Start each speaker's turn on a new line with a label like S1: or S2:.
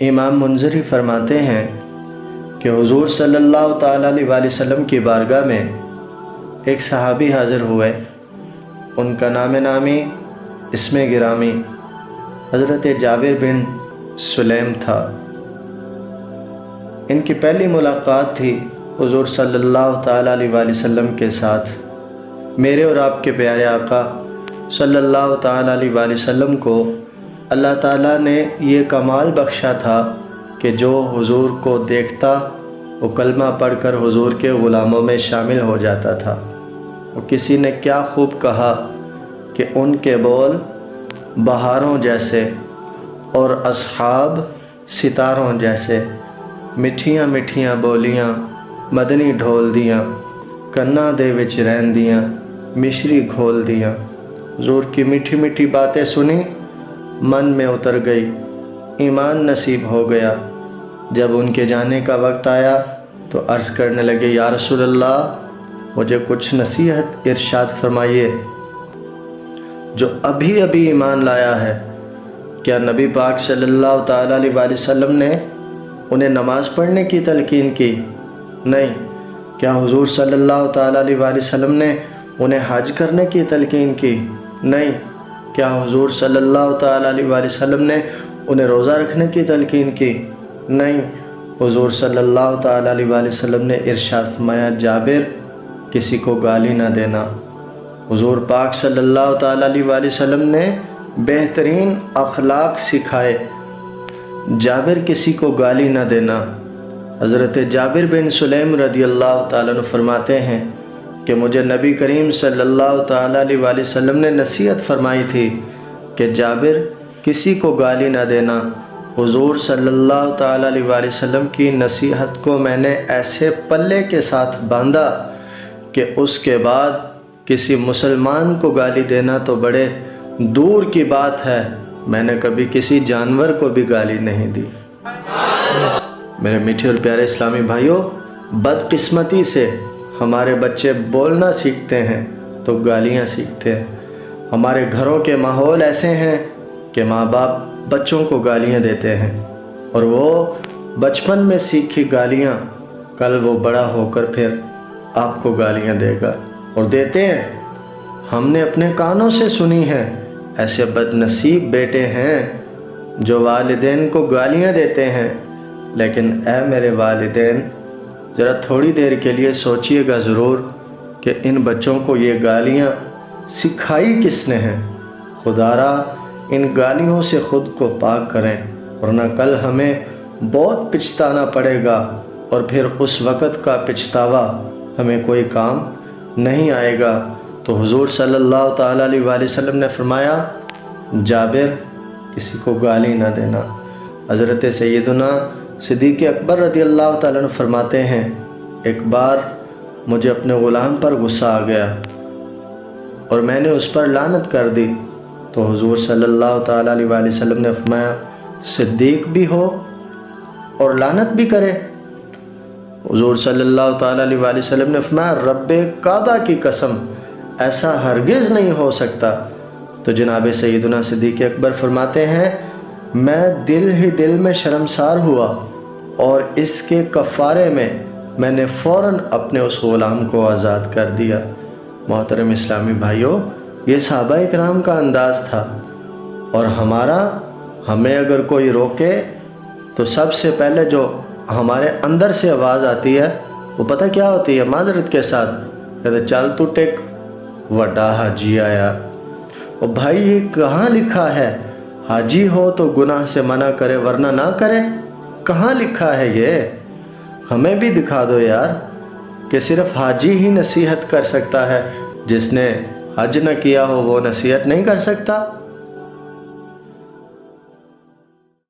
S1: इमाम मुंज़िरी फरमाते हैं कि हुज़ूर सल्लल्लाहु ताला अलैहि वसल्लम की बारगाह में एक सहाबी हाज़िर हुए। उनका नाम नामी इसमें गिरामी हज़रत जाबिर बिन सुलैम था। इनकी पहली मुलाकात थी हुज़ूर सल्लल्लाहु ताला अलैहि वसल्लम के साथ। मेरे और आपके प्यारे आका सल्लल्लाहु ताला अलैहि वसल्लम को अल्लाह ताला ने ये कमाल बख्शा था कि जो हुज़ूर को देखता वो कलमा पढ़कर हुज़ूर के ग़ुलामों में शामिल हो जाता था। वो किसी ने क्या खूब कहा कि उनके बोल बहारों जैसे और असहाब सितारों जैसे, मिठियाँ मिठियाँ बोलियाँ मदनी ढोल दियाँ, कन्ना दे विच रहंदियाँ मिश्री घोल दियाँ। हुज़ूर की मीठी मीठी बातें सुनी, मन में उतर गई, ईमान नसीब हो गया। जब उनके जाने का वक्त आया तो अर्ज़ करने लगे, या रसूल अल्लाह, मुझे कुछ नसीहत इरशाद फरमाइए। जो अभी अभी ईमान लाया है, क्या नबी पाक सल्लल्लाहु ताला अलैहि वसल्लम ने उन्हें नमाज़ पढ़ने की तलकीन की? नहीं। क्या हुज़ूर सल्लल्लाहु ताला अलैहि वसल्लम ने उन्हें हज करने की तलकीन की? नहीं। क्या हुज़ूर सल्लल्लाहु ताला अलैहि वसल्लम ने उन्हें रोज़ा रखने की तलकीन की? नहीं। हुज़ूर सल्लल्लाहु ताला अलैहि वसल्लम ने इरशाद फरमाया, जाबिर, किसी को गाली ना देना। हुज़ूर पाक सल्लल्लाहु ताला अलैहि वसल्लम ने बेहतरीन अखलाक सिखाए, जाबिर किसी को गाली ना देना। हज़रत जाबिर बिन सुलैम रदियल्लाहु ताला अन्हु फरमाते हैं कि मुझे नबी करीम सल्लल्लाहु ताला अलैहि वसल्लम ने नसीहत फरमाई थी कि जाबिर, किसी को गाली ना देना। हुज़ूर सल्लल्लाहु ताला अलैहि वसल्लम की नसीहत को मैंने ऐसे पल्ले के साथ बांधा कि उसके बाद किसी मुसलमान को गाली देना तो बड़े दूर की बात है, मैंने कभी किसी जानवर को भी गाली नहीं दी। मेरे मीठे और प्यारे इस्लामी भाइयों, बदकिस्मती से हमारे बच्चे बोलना सीखते हैं तो गालियाँ सीखते हैं। हमारे घरों के माहौल ऐसे हैं कि माँ बाप बच्चों को गालियाँ देते हैं और वो बचपन में सीखी गालियाँ कल वो बड़ा होकर फिर आपको गालियाँ देगा और देते हैं। हमने अपने कानों से सुनी हैं। ऐसे बदनसीब बेटे हैं जो वालिदैन को गालियाँ देते हैं। लेकिन ऐ मेरे वालिदैन, ज़रा थोड़ी देर के लिए सोचिएगा ज़रूर कि इन बच्चों को ये गालियाँ सिखाई किसने हैं। खुदारा इन गालियों से ख़ुद को पाक करें, वरना कल हमें बहुत पछताना पड़ेगा और फिर उस वक़्त का पछतावा हमें कोई काम नहीं आएगा। तो हुज़ूर सल्लल्लाहु ताला अलैहि वसल्लम ने फरमाया, जाबिर, किसी को गाली ना देना। हज़रत सैयदना सिद्दीक़ अकबर रदियल्लाहु ताला अन्हु फरमाते हैं, एक बार मुझे अपने ग़ुलाम पर गुस्सा आ गया और मैंने उस पर लानत कर दी। तो हुज़ूर सल्लल्लाहु ताला अलैहि वसल्लम ने फरमाया, सिद्दीक़ भी हो और लानत भी करे? हुज़ूर सल्लल्लाहु ताला अलैहि वसल्लम ने फरमाया, रब्बे काबा की कसम, ऐसा हरगिज़ नहीं हो सकता। तो जनाब सैयदना सिद्दीक़ अकबर फरमाते हैं, मैं दिल ही दिल में शर्मसार हुआ और इसके कफ़ारे में मैंने फ़ौरन अपने उस ग़ुलाम को आज़ाद कर दिया। मोहतरम इस्लामी भाइयों, ये सहाबा इकराम का अंदाज़ था और हमें अगर कोई रोके तो सबसे पहले जो हमारे अंदर से आवाज़ आती है वो पता क्या होती है? माजरत के साथ कहते, चल तू टेक, वड्डा हाजी आया। और भाई ये कहाँ लिखा है हाजी हो तो गुनाह से मना करे वरना ना करे? कहाँ लिखा है ये? हमें भी दिखा दो यार कि सिर्फ हाजी ही नसीहत कर सकता है, जिसने हज न किया हो वो नसीहत नहीं कर सकता।